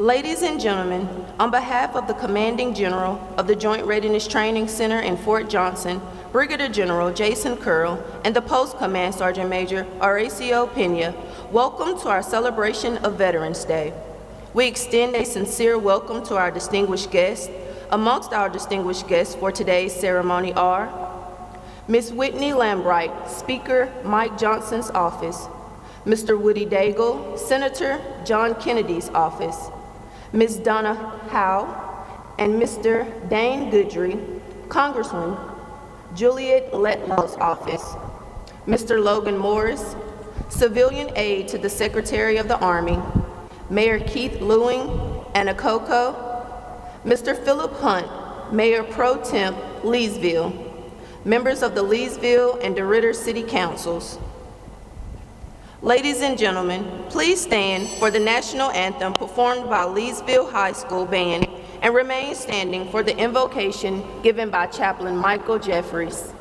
Ladies and gentlemen, on behalf of the Commanding General of the Joint Readiness Training Center in Fort Johnson, Brigadier General Jason Curl, and the Post Command Sergeant Major Horacio Pena, welcome to our celebration of Veterans Day. We extend a sincere welcome to our distinguished guests. Amongst our distinguished guests for today's ceremony are Ms. Whitney Lambright, Speaker Mike Johnson's office, Mr. Woody Daigle, Senator John Kennedy's office, Ms. Donna Howe, and Mr. Dane Goodry, Congressman Juliet Letlow's office, Mr. Logan Morris, Civilian Aide to the Secretary of the Army, Mayor Keith Lewing, Anacoco, Mr. Philip Hunt, Mayor Pro Temp, Leesville, members of the Leesville and DeRidder City Councils. Ladies and gentlemen, please stand for the national anthem performed by Leesville High School Band and remain standing for the invocation given by Chaplain Michael Jeffries.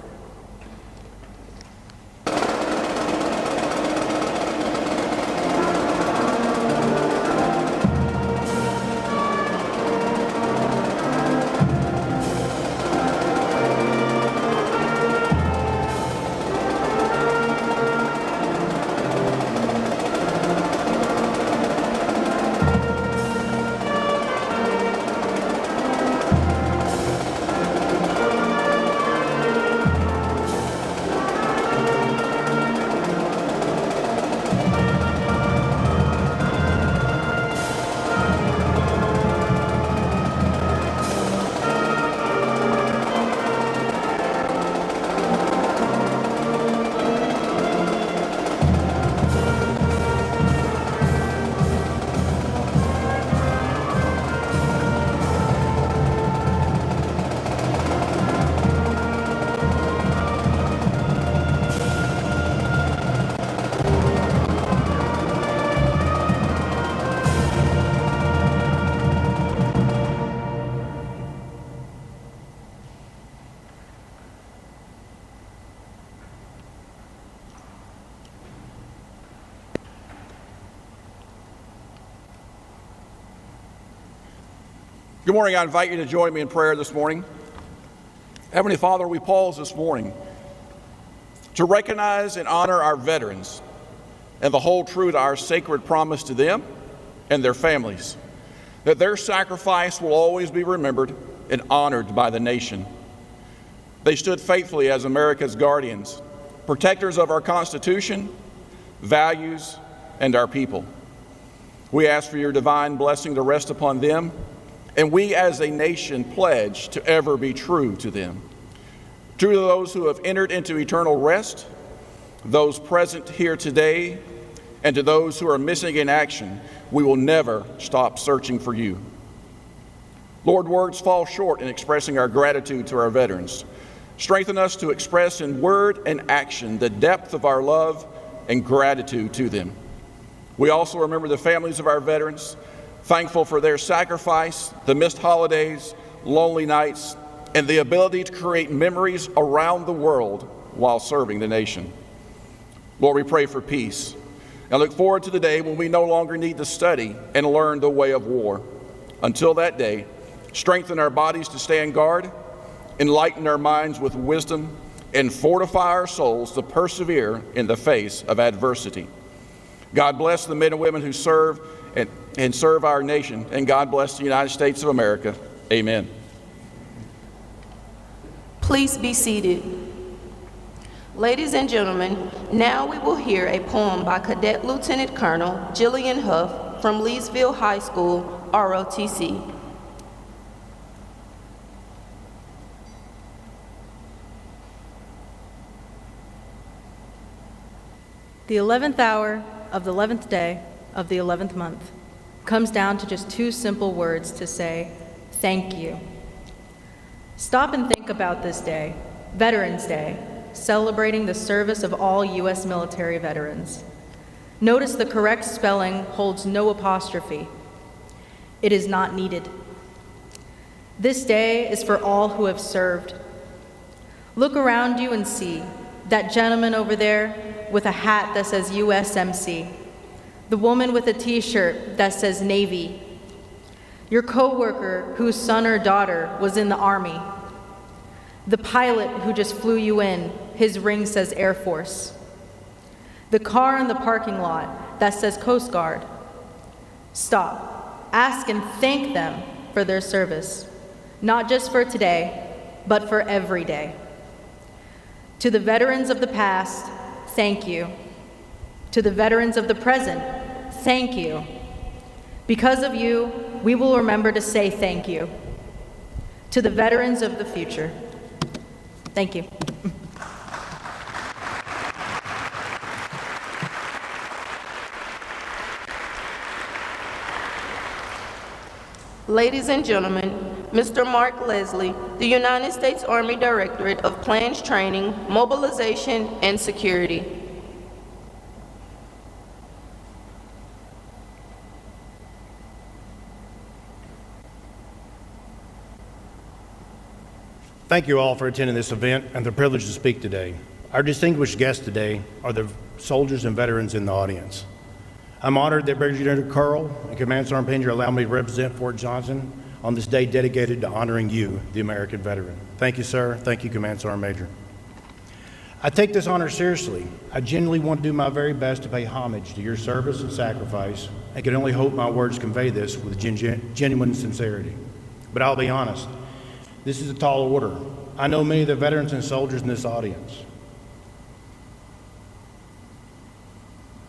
Good morning. I invite you to join me in prayer this morning. Heavenly Father, we pause this morning to recognize and honor our veterans and to hold true to our sacred promise to them and their families, that their sacrifice will always be remembered and honored by the nation. They stood faithfully as America's guardians, protectors of our Constitution, values, and our people. We ask for your divine blessing to rest upon them, and we as a nation pledge to ever be true to them. True to those who have entered into eternal rest, those present here today, and to those who are missing in action, we will never stop searching for you. Lord, words fall short in expressing our gratitude to our veterans. Strengthen us to express in word and action the depth of our love and gratitude to them. We also remember the families of our veterans, thankful for their sacrifice, the missed holidays, lonely nights, and the ability to create memories around the world while serving the nation. Lord, we pray for peace and look forward to the day when we no longer need to study and learn the way of war. Until that day, strengthen our bodies to stand guard, enlighten our minds with wisdom, and fortify our souls to persevere in the face of adversity. God bless the men and women who serve and serve our nation, and God bless the United States of America. Amen. Please be seated. Ladies and gentlemen, now we will hear a poem by Cadet Lieutenant Colonel Jillian Huff from Leesville High School, ROTC. The 11th hour of the 11th day of the 11th month comes down to just two simple words to say, thank you. Stop and think about this day, Veterans Day, celebrating the service of all U.S. military veterans. Notice the correct spelling holds no apostrophe. It is not needed. This day is for all who have served. Look around you and see that gentleman over there with a hat that says USMC, the woman with a t-shirt that says Navy, your coworker whose son or daughter was in the Army, the pilot who just flew you in, his ring says Air Force, the car in the parking lot that says Coast Guard. Stop, ask and thank them for their service, not just for today, but for every day. To the veterans of the past, thank you. To the veterans of the present, thank you. Because of you, we will remember to say thank you. To the veterans of the future, thank you. Ladies and gentlemen, Mr. Mark Leslie, the United States Army Directorate of Plans Training, Mobilization, and Security. Thank you all for attending this event and the privilege to speak today. Our distinguished guests today are the soldiers and veterans in the audience. I'm honored that Brigadier General Curl and Command Sergeant Pena allow me to represent Fort Johnson on this day dedicated to honoring you, the American veteran. Thank you, sir. Thank you, Command Sergeant Major. I take this honor seriously. I genuinely want to do my very best to pay homage to your service and sacrifice. I can only hope my words convey this with genuine sincerity. But I'll be honest, this is a tall order. I know many of the veterans and soldiers in this audience.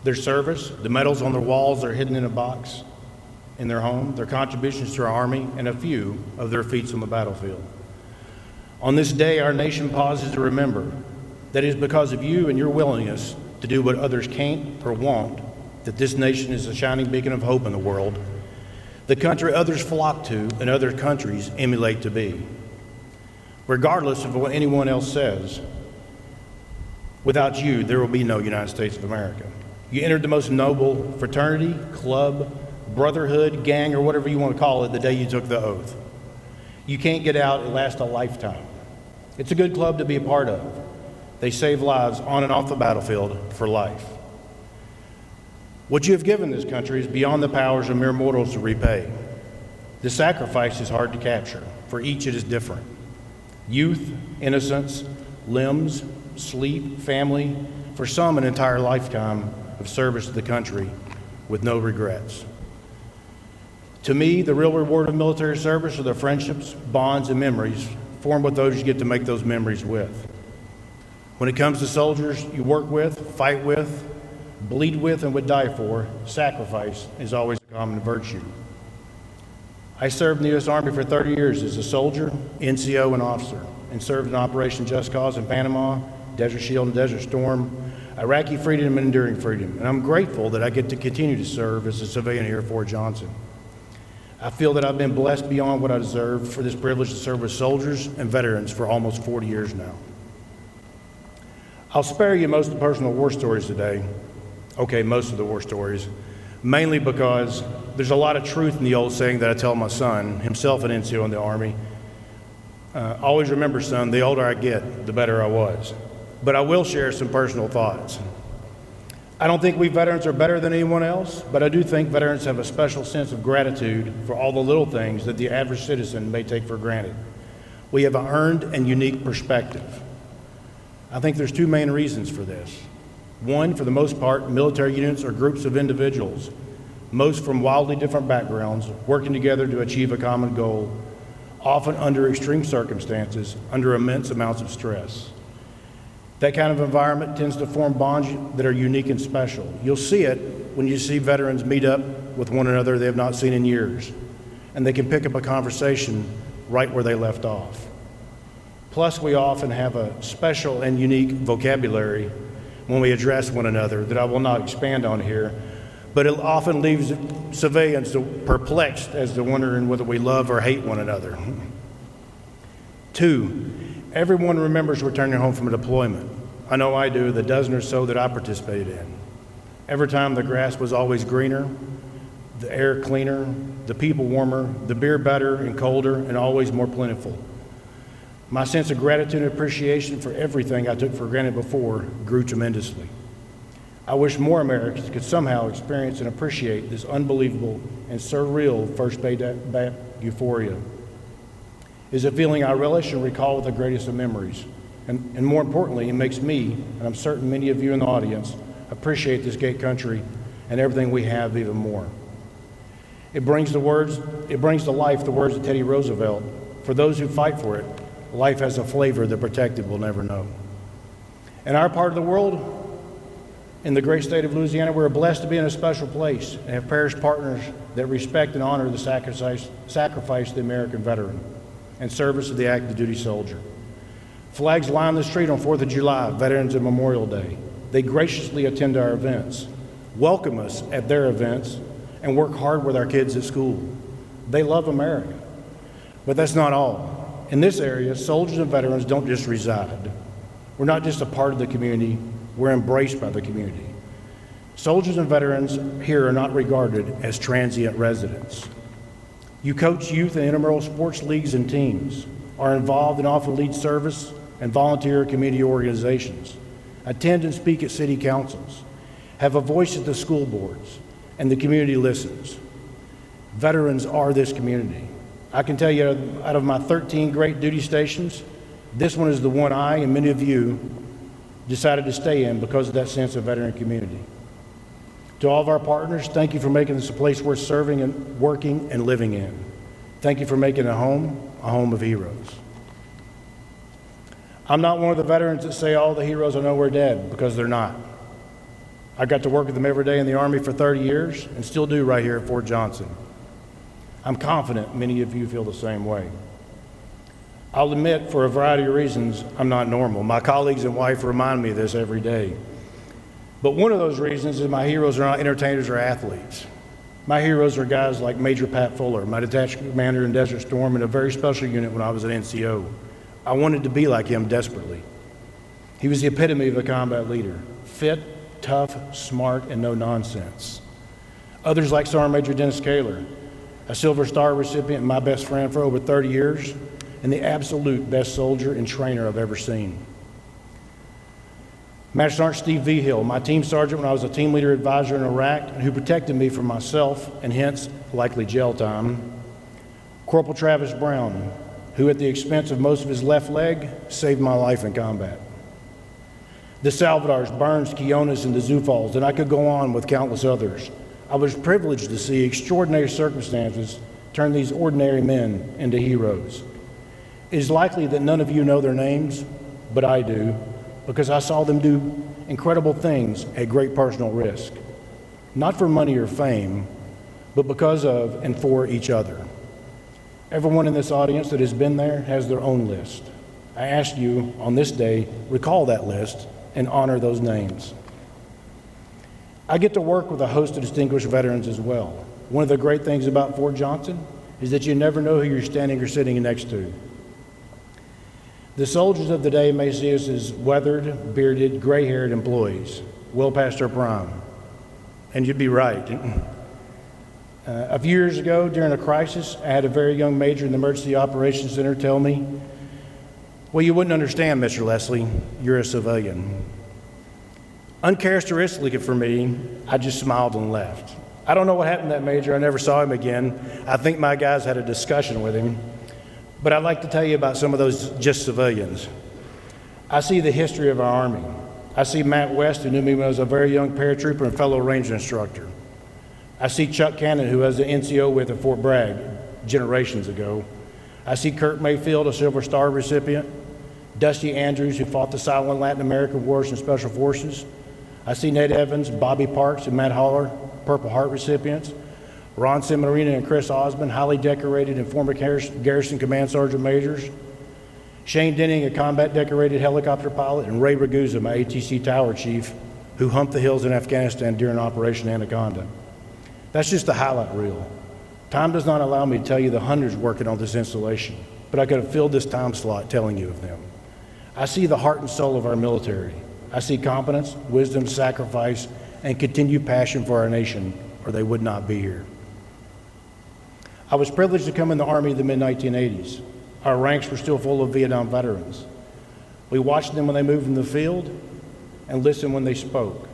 Their service, the medals on their walls are hidden in a box in their home, their contributions to our Army, and a few of their feats on the battlefield. On this day, our nation pauses to remember that it is because of you and your willingness to do what others can't or won't that this nation is a shining beacon of hope in the world, the country others flock to and other countries emulate to be. Regardless of what anyone else says, without you, there will be no United States of America. You entered the most noble fraternity, club, brotherhood, gang, or whatever you want to call it the day you took the oath. You can't get out, it lasts a lifetime. It's a good club to be a part of. They save lives on and off the battlefield for life. What you have given this country is beyond the powers of mere mortals to repay. The sacrifice is hard to capture. For each it is different. Youth, innocence, limbs, sleep, family, for some an entire lifetime of service to the country with no regrets. To me, the real reward of military service are the friendships, bonds, and memories formed with those you get to make those memories with. When it comes to soldiers you work with, fight with, bleed with, and would die for, sacrifice is always a common virtue. I served in the U.S. Army for 30 years as a soldier, NCO, and officer, and served in Operation Just Cause in Panama, Desert Shield and Desert Storm, Iraqi freedom and enduring freedom, and I'm grateful that I get to continue to serve as a civilian here at Fort Johnson. I feel that I've been blessed beyond what I deserve for this privilege to serve with soldiers and veterans for almost 40 years now. I'll spare you most of the personal war stories today. Okay, most of the war stories, mainly because there's a lot of truth in the old saying that I tell my son, himself an NCO in the Army. Always remember, son, the older I get, the better I was. But I will share some personal thoughts. I don't think we veterans are better than anyone else, but I do think veterans have a special sense of gratitude for all the little things that the average citizen may take for granted. We have an earned and unique perspective. I think there's two main reasons for this. One, for the most part, military units are groups of individuals, most from wildly different backgrounds, working together to achieve a common goal, often under extreme circumstances, under immense amounts of stress. That kind of environment tends to form bonds that are unique and special. You'll see it when you see veterans meet up with one another they have not seen in years, and they can pick up a conversation right where they left off. Plus, we often have a special and unique vocabulary when we address one another that I will not expand on here, but it often leaves civilians perplexed as to wondering whether we love or hate one another. Two, everyone remembers returning home from a deployment. I know I do, the dozen or so that I participated in. Every time the grass was always greener, the air cleaner, the people warmer, the beer better and colder, and always more plentiful. My sense of gratitude and appreciation for everything I took for granted before grew tremendously. I wish more Americans could somehow experience and appreciate this unbelievable and surreal first day back euphoria. It's a feeling I relish and recall with the greatest of memories. And more importantly, it makes me, and I'm certain many of you in the audience, appreciate this great country and everything we have even more. It brings to life the words of Teddy Roosevelt: for those who fight for it, life has a flavor the protected will never know. In our part of the world, in the great state of Louisiana, we're blessed to be in a special place and have parish partners that respect and honor the sacrifice of the American veteran and service of the active duty soldier. Flags line the street on 4th of July, Veterans and Memorial Day. They graciously attend our events, welcome us at their events, and work hard with our kids at school. They love America. But that's not all. In this area, soldiers and veterans don't just reside. We're not just a part of the community, we're embraced by the community. Soldiers and veterans here are not regarded as transient residents. You coach youth in intramural sports leagues and teams, are involved and often lead service and volunteer community organizations, attend and speak at city councils, have a voice at the school boards, and the community listens. Veterans are this community. I can tell you, out of my 13 great duty stations, this one is the one I and many of you decided to stay in because of that sense of veteran community. To all of our partners, thank you for making this a place worth serving and working and living in. Thank you for making a home of heroes. I'm not one of the veterans that say all the heroes I know are dead, because they're not. I got to work with them every day in the Army for 30 years and still do right here at Fort Johnson. I'm confident many of you feel the same way. I'll admit, for a variety of reasons, I'm not normal. My colleagues and wife remind me of this every day. But one of those reasons is my heroes are not entertainers or athletes. My heroes are guys like Major Pat Fuller, my detachment commander in Desert Storm in a very special unit when I was an NCO. I wanted to be like him desperately. He was the epitome of a combat leader: fit, tough, smart, and no nonsense. Others like Sergeant Major Dennis Kaler, a Silver Star recipient and my best friend for over 30 years, and the absolute best soldier and trainer I've ever seen. Master Sergeant Steve Vigil, my team sergeant when I was a team leader advisor in Iraq, and who protected me from myself and hence likely jail time. Corporal Travis Brown, who at the expense of most of his left leg saved my life in combat. The Salvadors, Burns, Quiones, and the Zufals, and I could go on with countless others. I was privileged to see extraordinary circumstances turn these ordinary men into heroes. It is likely that none of you know their names, but I do, because I saw them do incredible things at great personal risk, not for money or fame, but because of and for each other. Everyone in this audience that has been there has their own list. I ask you on this day, recall that list and honor those names. I get to work with a host of distinguished veterans as well. One of the great things about Fort Johnson is that you never know who you're standing or sitting next to. The soldiers of the day may see us as weathered, bearded, gray-haired employees, well past their prime. And you'd be right. A few years ago, during a crisis, I had a very young major in the Emergency Operations Center tell me, "Well, you wouldn't understand, Mr. Leslie, you're a civilian." Uncharacteristically for me, I just smiled and left. I don't know what happened to that major. I never saw him again. I think my guys had a discussion with him. But I'd like to tell you about some of those just civilians. I see the history of our Army. I see Matt West, who knew me when I was a very young paratrooper and fellow Ranger instructor. I see Chuck Cannon, who was the NCO with at Fort Bragg generations ago. I see Kurt Mayfield, a Silver Star recipient. Dusty Andrews, who fought the silent Latin American wars in Special Forces. I see Ned Evans, Bobby Parks, and Matt Holler, Purple Heart recipients. Ron Seminarina and Chris Osmond, highly decorated and former Garrison Command Sergeant Majors. Shane Denning, a combat decorated helicopter pilot, and Ray Ragusa, my ATC Tower Chief, who humped the hills in Afghanistan during Operation Anaconda. That's just the highlight reel. Time does not allow me to tell you the hundreds working on this installation, but I could have filled this time slot telling you of them. I see the heart and soul of our military. I see competence, wisdom, sacrifice, and continued passion for our nation, or they would not be here. I was privileged to come in the Army in the mid-1980s. Our ranks were still full of Vietnam veterans. We watched them when they moved in the field and listened when they spoke.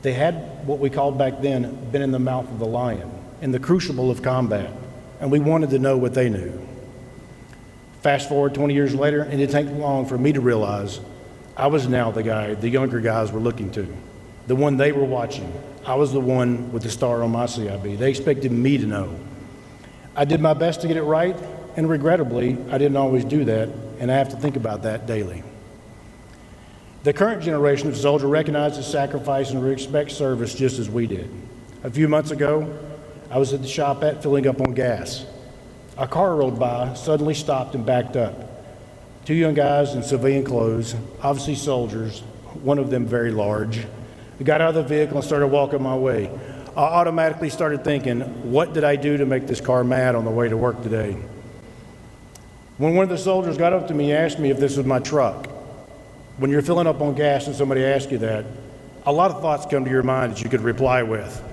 They had what we called back then been in the mouth of the lion, in the crucible of combat, and we wanted to know what they knew. Fast forward 20 years later, and it didn't take long for me to realize I was now the guy the younger guys were looking to, the one they were watching. I was the one with the star on my CIB. They expected me to know. I did my best to get it right, and regrettably, I didn't always do that, and I have to think about that daily. The current generation of soldier recognizes sacrifice and respects service just as we did. A few months ago, I was at the shop filling up on gas. A car rolled by, suddenly stopped and backed up. Two young guys in civilian clothes, obviously soldiers, one of them very large, got out of the vehicle and started walking my way. I automatically started thinking, what did I do to make this car mad on the way to work today? When one of the soldiers got up to me and asked me if this was my truck, when you're filling up on gas and somebody asks you that, a lot of thoughts come to your mind that you could reply with.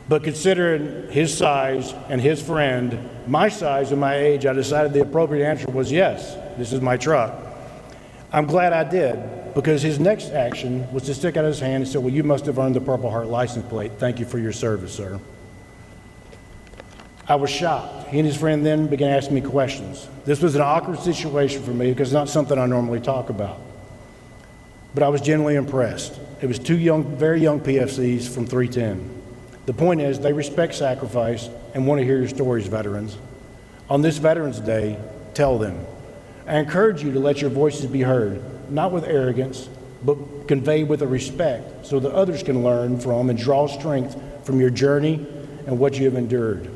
But considering his size and his friend, my size and my age, I decided the appropriate answer was yes, this is my truck. I'm glad I did, because his next action was to stick out his hand and say, well, you must have earned the Purple Heart license plate. Thank you for your service, sir. I was shocked. He and his friend then began asking me questions. This was an awkward situation for me because it's not something I normally talk about. But I was genuinely impressed. It was two very young PFCs from 310. The point is, they respect sacrifice and want to hear your stories, veterans. On this Veterans Day, tell them. I encourage you to let your voices be heard, not with arrogance, but conveyed with a respect so that others can learn from and draw strength from your journey and what you have endured.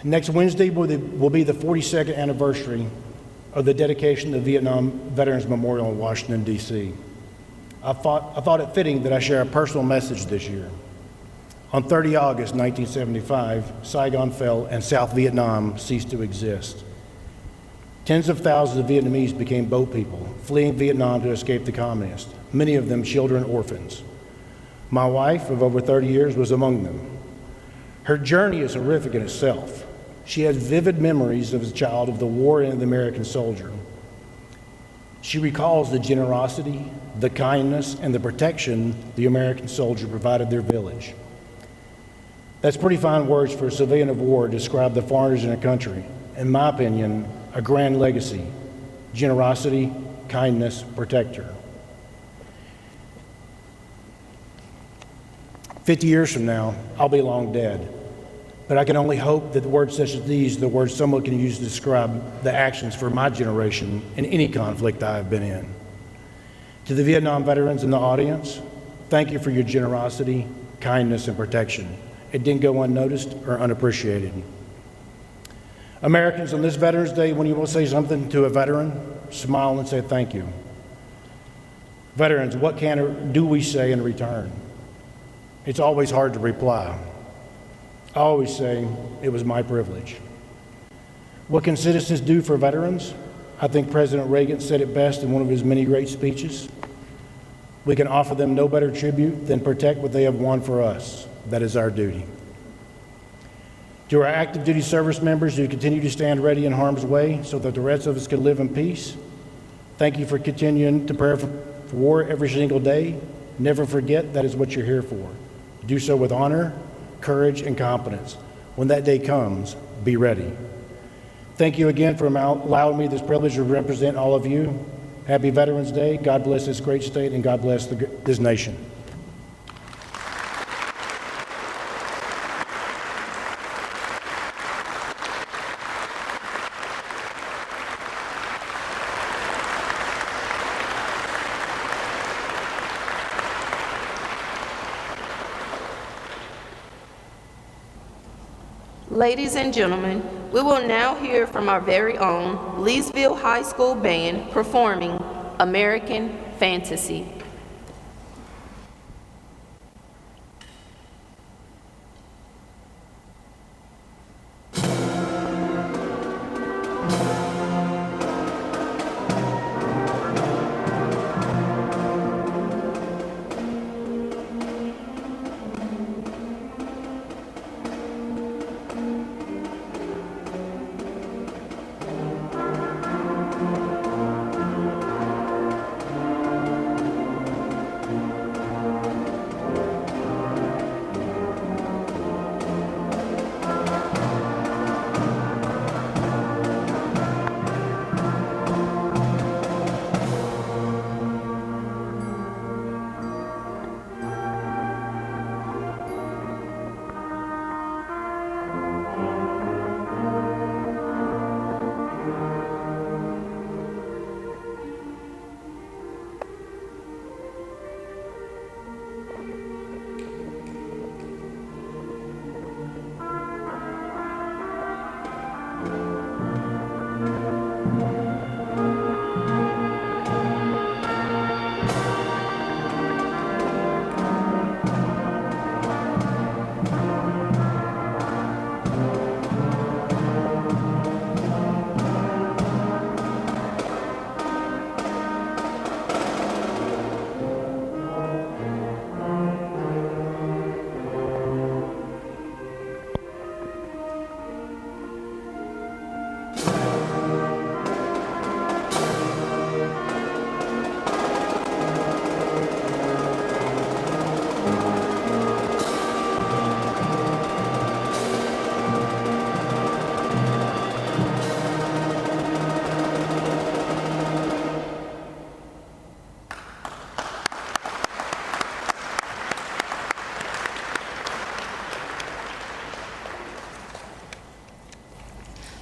Next Wednesday will be the 42nd anniversary of the dedication of the Vietnam Veterans Memorial in Washington, D.C. I thought it fitting that I share a personal message this year. On 30 August 1975, Saigon fell and South Vietnam ceased to exist. Tens of thousands of Vietnamese became boat people, fleeing Vietnam to escape the communists, many of them children orphans. My wife of over 30 years was among them. Her journey is horrific in itself. She has vivid memories as a child of the war and the American soldier. She recalls the generosity, the kindness, and the protection the American soldier provided their village. That's pretty fine words for a civilian of war to describe the foreigners in a country. In my opinion, a grand legacy: generosity, kindness, protector. 50 years from now, I'll be long dead. But I can only hope that the words such as these, the words someone can use to describe the actions for my generation in any conflict I have been in. To the Vietnam veterans in the audience, thank you for your generosity, kindness, and protection. It didn't go unnoticed or unappreciated. Americans, on this Veterans Day, when you will say something to a veteran, smile and say thank you. Veterans, what can or do we say in return? It's always hard to reply. I always say, it was my privilege. What can citizens do for veterans? I think President Reagan said it best in one of his many great speeches. We can offer them no better tribute than protect what they have won for us. That is our duty. To our active duty service members who continue to stand ready in harm's way so that the rest of us can live in peace, thank you for continuing to prepare for war every single day. Never forget that is what you're here for. Do so with honor, courage, and competence. When that day comes, be ready. Thank you again for allowing me this privilege to represent all of you. Happy Veterans Day. God bless this great state, and God bless this nation. Ladies and gentlemen, we will now hear from our very own Leesville High School Band performing American Fantasy.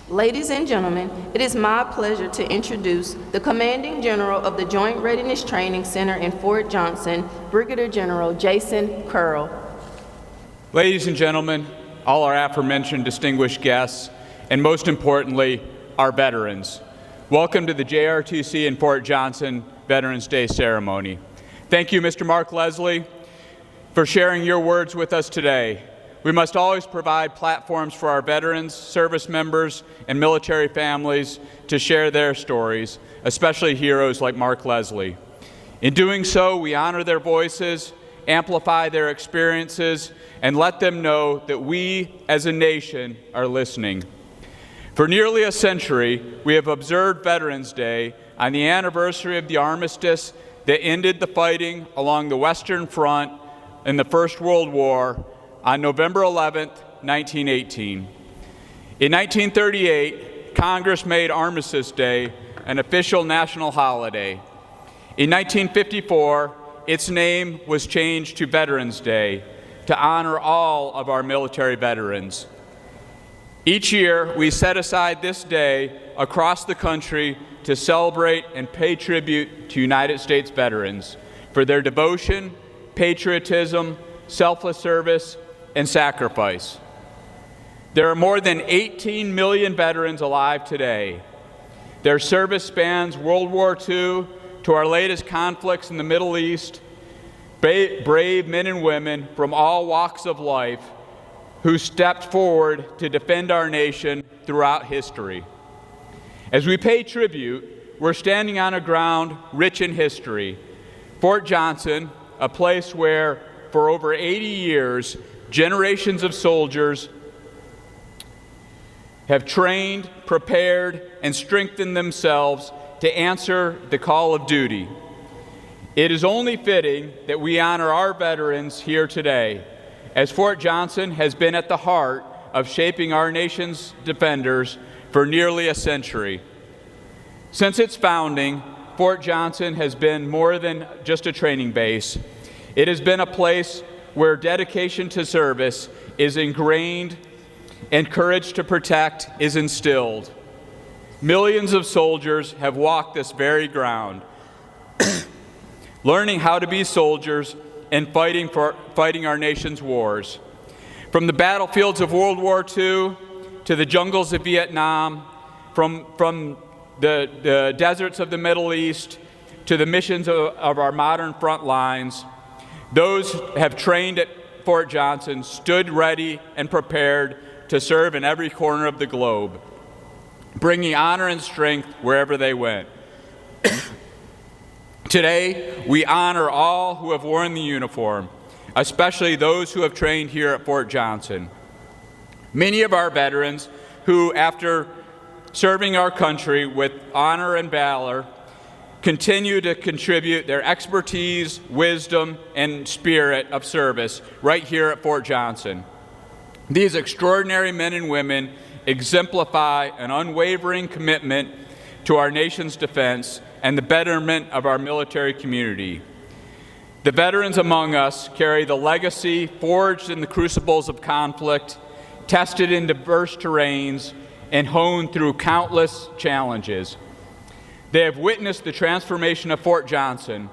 Ladies and gentlemen, it is my pleasure to introduce the Commanding General of the Joint Readiness Training Center in Fort Johnson, Brigadier General Jason Curl. Ladies and gentlemen, all our aforementioned distinguished guests, and most importantly, our veterans. Welcome to the JRTC and Fort Johnson Veterans Day ceremony. Thank you, Mr. Mark Leslie, for sharing your words with us today. We must always provide platforms for our veterans, service members, and military families to share their stories, especially heroes like Mark Leslie. In doing so, we honor their voices, amplify their experiences, and let them know that we, as a nation, are listening. For nearly a century, we have observed Veterans Day on the anniversary of the armistice that ended the fighting along the Western Front in the First World War on November 11, 1918. In 1938, Congress made Armistice Day an official national holiday. In 1954, its name was changed to Veterans Day to honor all of our military veterans. Each year, we set aside this day across the country to celebrate and pay tribute to United States veterans for their devotion, patriotism, selfless service, and sacrifice. There are more than 18 million veterans alive today. Their service spans World War II to our latest conflicts in the Middle East, brave men and women from all walks of life who stepped forward to defend our nation throughout history. As we pay tribute, we're standing on a ground rich in history. Fort Johnson, a place where, for over 80 years, generations of soldiers have trained, prepared, and strengthened themselves to answer the call of duty. It is only fitting that we honor our veterans here today, as Fort Johnson has been at the heart of shaping our nation's defenders for nearly a century. Since its founding, Fort Johnson has been more than just a training base. It has been a place where dedication to service is ingrained and courage to protect is instilled. Millions of soldiers have walked this very ground, learning how to be soldiers and fighting our nation's wars. From the battlefields of World War II to the jungles of Vietnam, from the deserts of the Middle East to the missions of our modern front lines, those have trained at Fort Johnson stood ready and prepared to serve in every corner of the globe, bringing honor and strength wherever they went. Today, we honor all who have worn the uniform, especially those who have trained here at Fort Johnson. Many of our veterans who, after serving our country with honor and valor, continue to contribute their expertise, wisdom, and spirit of service right here at Fort Johnson. These extraordinary men and women exemplify an unwavering commitment to our nation's defense and the betterment of our military community. The veterans among us carry the legacy forged in the crucibles of conflict, tested in diverse terrains, and honed through countless challenges. They have witnessed the transformation of Fort Johnson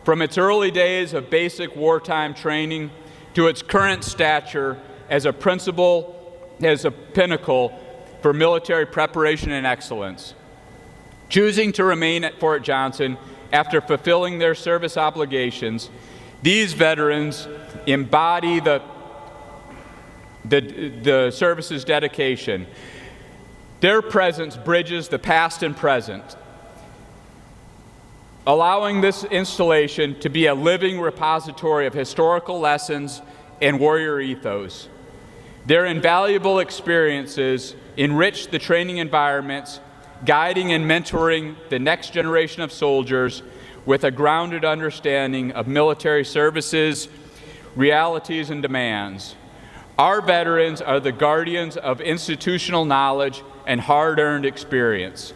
from its early days of basic wartime training to its current stature as a pinnacle for military preparation and excellence. Choosing to remain at Fort Johnson after fulfilling their service obligations, these veterans embody the service's dedication. Their presence bridges the past and present, allowing this installation to be a living repository of historical lessons and warrior ethos. Their invaluable experiences enrich the training environments, guiding and mentoring the next generation of soldiers with a grounded understanding of military services, realities, and demands. Our veterans are the guardians of institutional knowledge and hard-earned experience.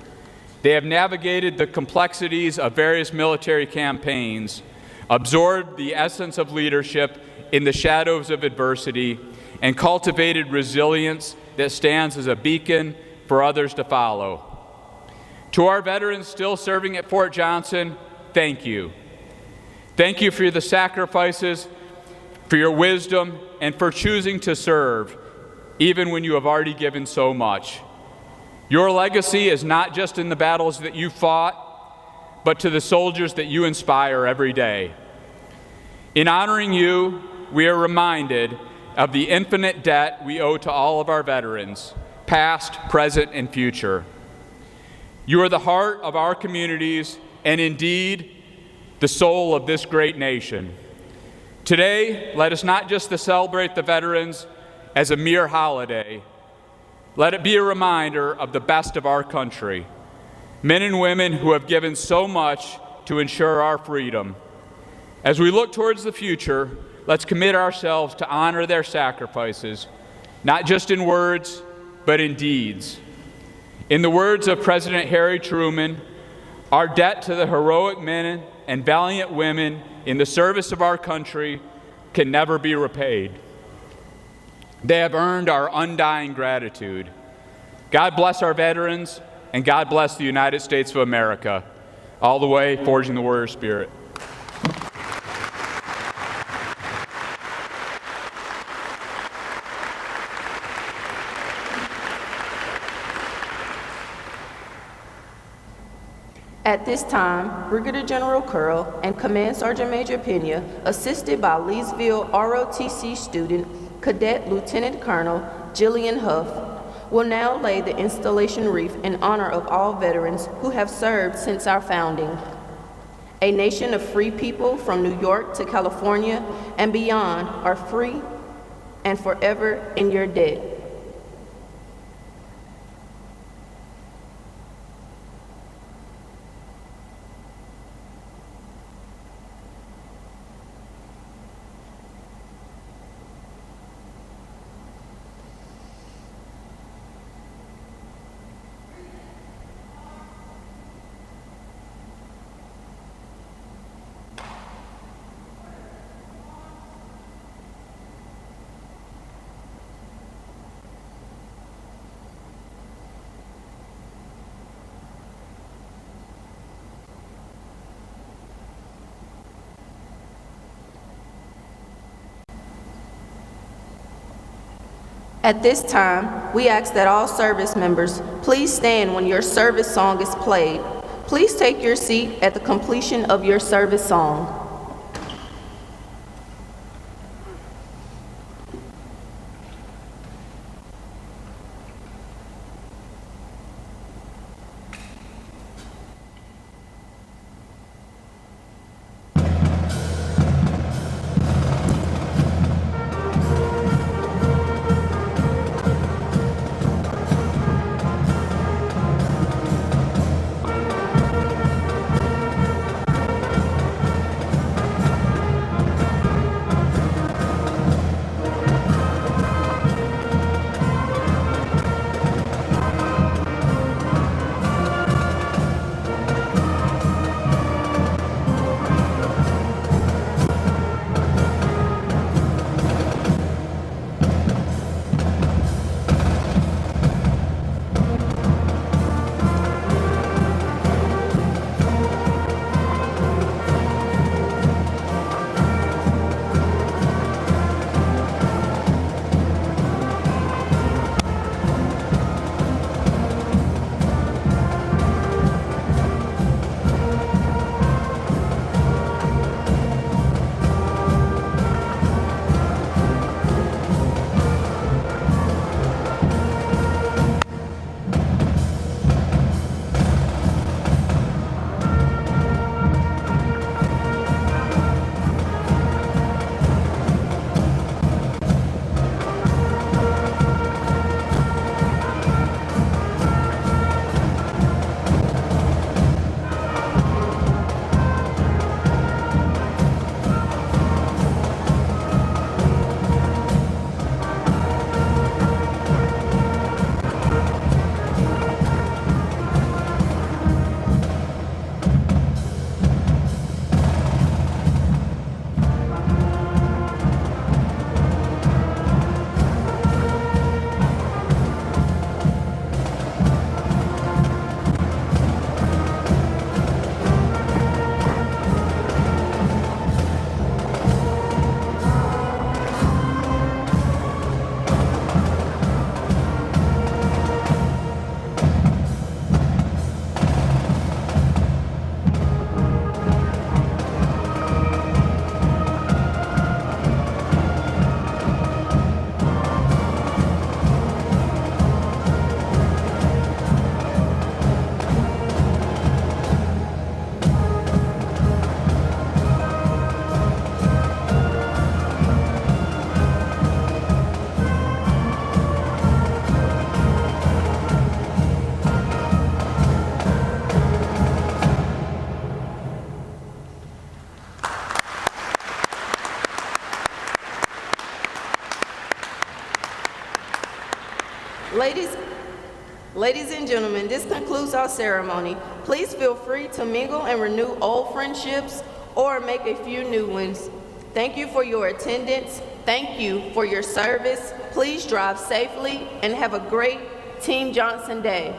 They have navigated the complexities of various military campaigns, absorbed the essence of leadership in the shadows of adversity, and cultivated resilience that stands as a beacon for others to follow. To our veterans still serving at Fort Johnson, thank you. Thank you for the sacrifices, for your wisdom, and for choosing to serve, even when you have already given so much. Your legacy is not just in the battles that you fought, but to the soldiers that you inspire every day. In honoring you, we are reminded of the infinite debt we owe to all of our veterans, past, present, and future. You are the heart of our communities and indeed the soul of this great nation. Today, let us not just celebrate the veterans as a mere holiday. Let it be a reminder of the best of our country, men and women who have given so much to ensure our freedom. As we look towards the future, let's commit ourselves to honor their sacrifices, not just in words, but in deeds. In the words of President Harry Truman, our debt to the heroic men and valiant women in the service of our country can never be repaid. They have earned our undying gratitude. God bless our veterans, and God bless the United States of America. All the way, forging the warrior spirit. At this time, Brigadier General Curl and Command Sergeant Major Pena, assisted by Leesville ROTC student Cadet Lieutenant Colonel Jillian Huff, will now lay the installation wreath in honor of all veterans who have served since our founding. A nation of free people from New York to California and beyond are free and forever in your debt. At this time, we ask that all service members please stand when your service song is played. Please take your seat at the completion of your service song. Ladies and gentlemen, this concludes our ceremony. Please feel free to mingle and renew old friendships or make a few new ones. Thank you for your attendance. Thank you for your service. Please drive safely and have a great Team Johnson Day.